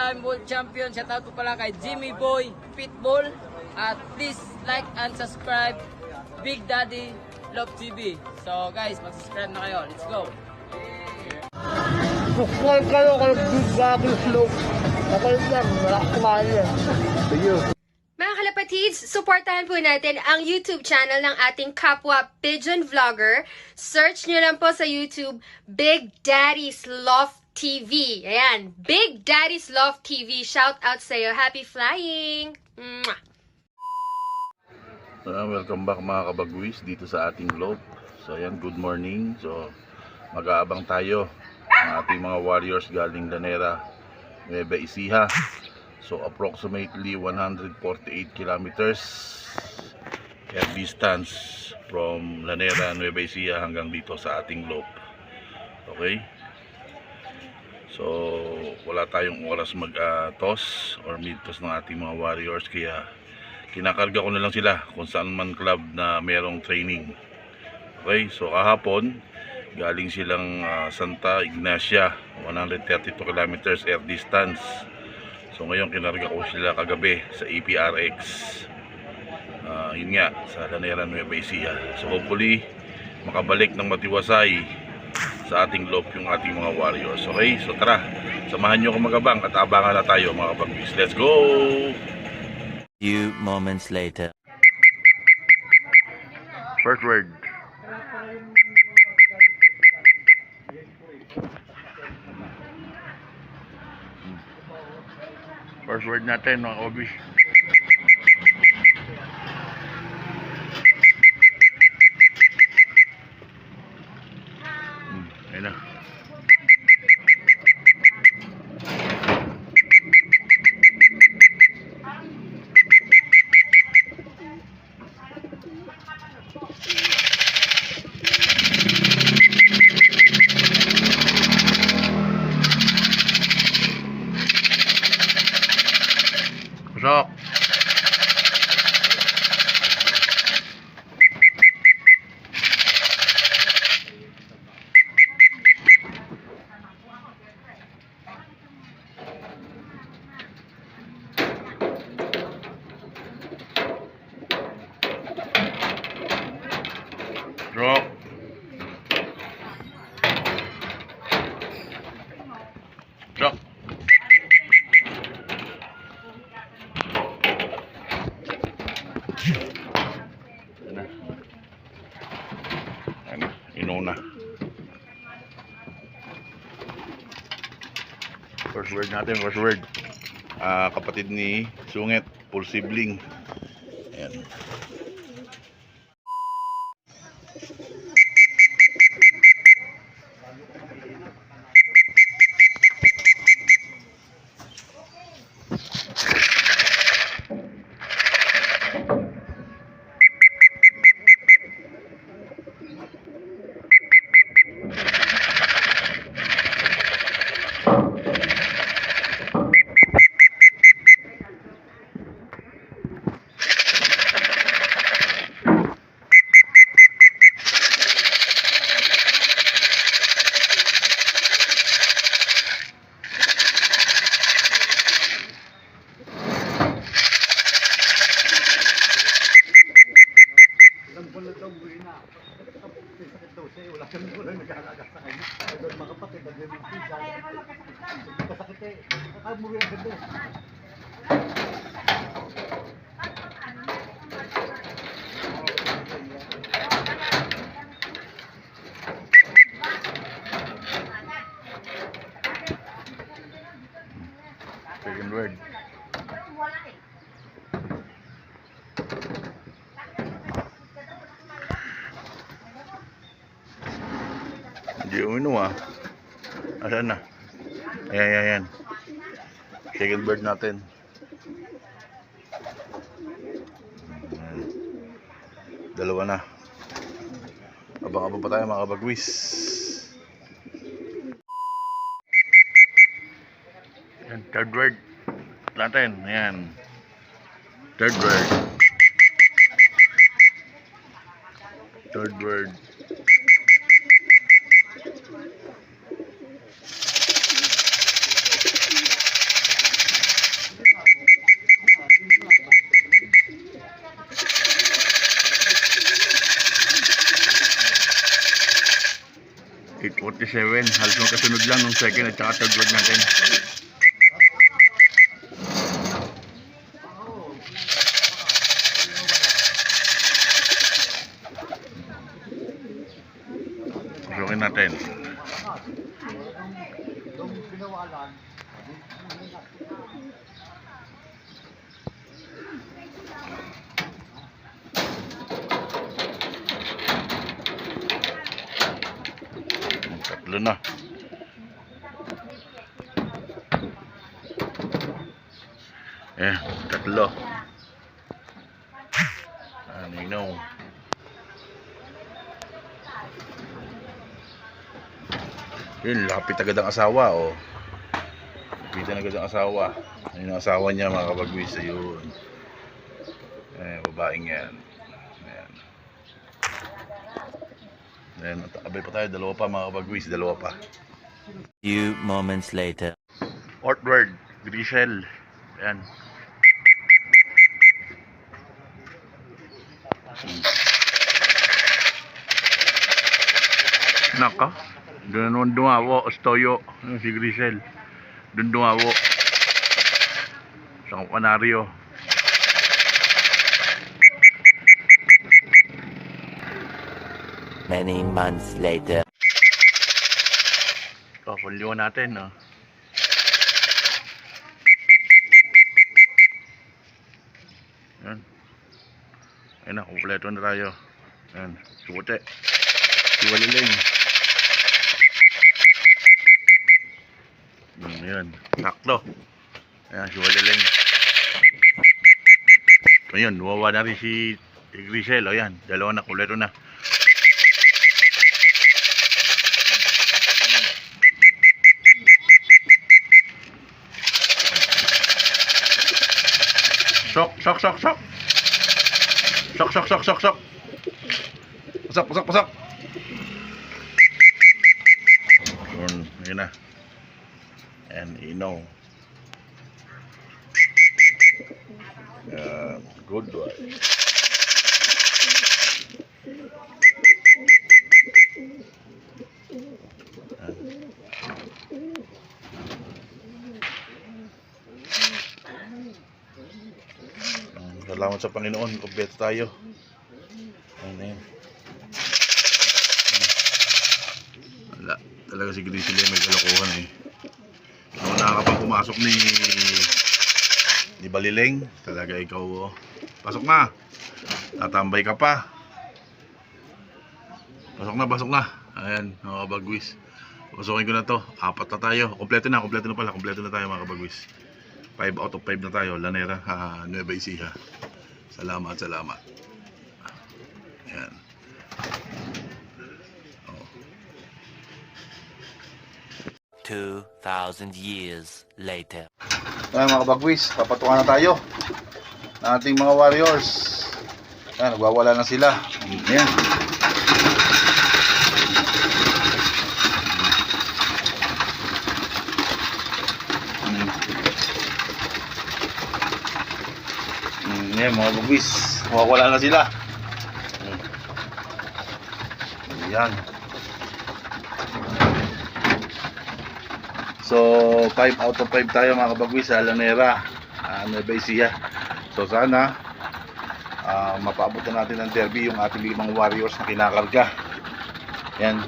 4-time world champion. Shout out po pala kay Jimmy Boy Pitbull. At please like and subscribe Big Daddy Love TV. So guys, mag-subscribe na kayo. Let's go. Subscribe kayo kay Big Daddy Love. Okay lang, wala kumain yan. Sige. Mga kalapatids, supportahan po natin ang YouTube channel ng ating kapwa Pigeon Vlogger. Search nyo lang po sa YouTube, Big Daddy's Love TV. Ayan, Big Daddy's Love TV. Shout out sa'yo. Happy flying! Mwah! Welcome back mga kabagwis dito sa ating globe. So ayan, good morning. So mag-aabang tayo ng ating mga warriors galing Lanera, Nueva Ecija. So approximately 148 kilometers air distance from Lanera, Nueva Ecija hanggang dito sa ating globe. Okay? So wala tayong oras mag-toss or mid-toss ng ating mga warriors, kaya kinakarga ko na lang sila kung saan man club na merong training. Okay? So kahapon galing silang Santa Ignacia, 132 kilometers air distance. So ngayon kinarga ko sila kagabi sa APRX, yun nga, sa Lanera, Nueva Ecija. So hopefully makabalik ng matiwasay sa ating loop yung ating mga warriors. Okay, so tara, samahan nyo ako magabang at abangan na tayo mga kabagwis. Let's go! Few moments later. First word. First word natin mga obis. Ayun na. Pasok. Drop. Drop. Inuna. First word natin, first word. Kapatid ni Sungit, full sibling. Ayan. Second word. Hindi uminom ah. Asan na? Ayan, ayan, ayan. Second bird natin. Ayan. Dalawa na. Abang-abang pa tayo mga kabagwis. Ayan, third word natin. Ayan. Third word. Third word. 8:47. Halos magkasunod lang nung second at saka third round natin. Pasukin natin. Tatlo na. Tatlo. Ninaw. Yun, lapit agad ang asawa, oh. Lapitan agad ang asawa. Ayun ang asawa niya, mga kabagwis. Ayun. Babaeng yan. Ayan. Ayan, abay pa tayo. Dalawa pa, mga kabagwis. Dalawa pa. Few moments later. Outward, Grisel. Ayan. Naka. Doon naman dumawo, Ostoyo. Si Grisel. Doon dumawo. Sa kanaryo. Many months later. Folyo natin, no? Yan. Ayun na, kumpleto na tayo. Yan, sute. Iwaliling. Yan, sakto. Ayan, siwaliling. Ayun, wawa na rin si Grisel. O yan, dalawa na, kumpleto na. Sok. Pasok. Yun na. And ino. Good one. Salamat sa Panginoon, kompleto tayo. Ayun. Wala, talaga si Grisel may kalokohan eh. Kung nakakapang pumasok ni Balileng, talaga ikaw, oh. Pasok na. Tatambay ka pa. Pasok na. Ayan, mga kabagwis. Pasukin ko na to. 4 na tayo. Kompleto na pala. Kompleto na tayo, mga kabagwis. 5 out of 5 na tayo. Lanera, Nueva Ecija. Salamat. Ayan. 2,000 years later. Ayan, mga kabagwis, papatungan na tayo ng ating mga warriors. Ayan, nagwawala na sila. Ayan. Ayan, mga kabagwis, nagwawala na sila. Ayan. So, 5 out of 5 tayo, mga kabagwis, sa Lanera, Nueva Ecija. So, sana mapaabot na natin ng derby yung ating 5 warriors na kinakarga. Yan.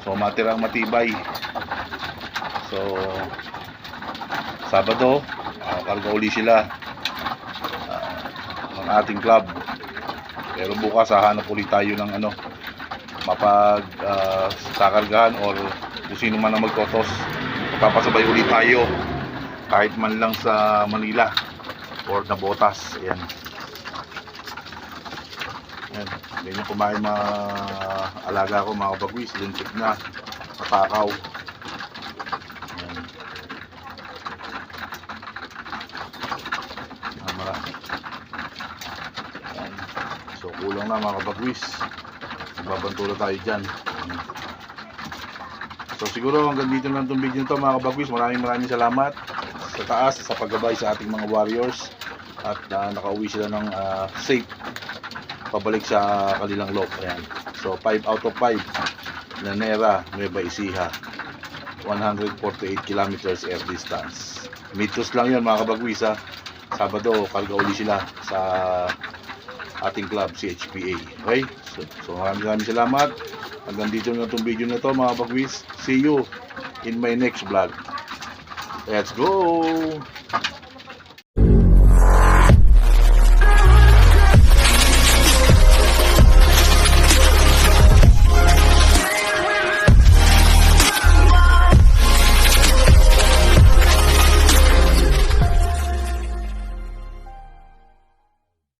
So, matirang matibay. So, Sabado, karga uli sila ng ating club. Pero bukas, hahanap ulit tayo ng sakargahan or kung sino man ang magtotos. Papasabay ulit tayo kahit man lang sa Manila or Nabotas. Ayan. Ganyan kumain mga alaga ko, mga kabagwis, lintik na, matakaw. Ayan. Ayan. So kulang na, mga kabagwis, magbabantula tayo dyan. Ayan. So siguro hanggang dito lang itong video nito, mga kabagwis. Maraming salamat sa taas sa paggabay sa ating mga warriors. At nakauwi sila ng safe pabalik sa kanilang loob. Ayan. So 5 out of 5. Lanera, Nueva Ecija. 148 kilometers air distance. Mitos lang yun mga kabagwis ha. Sabado, karga uli sila sa ating club, CHPA. Okay? So maraming salamat. Hanggang dito na itong video na to mga kabagwis. See you in my next vlog. Let's go!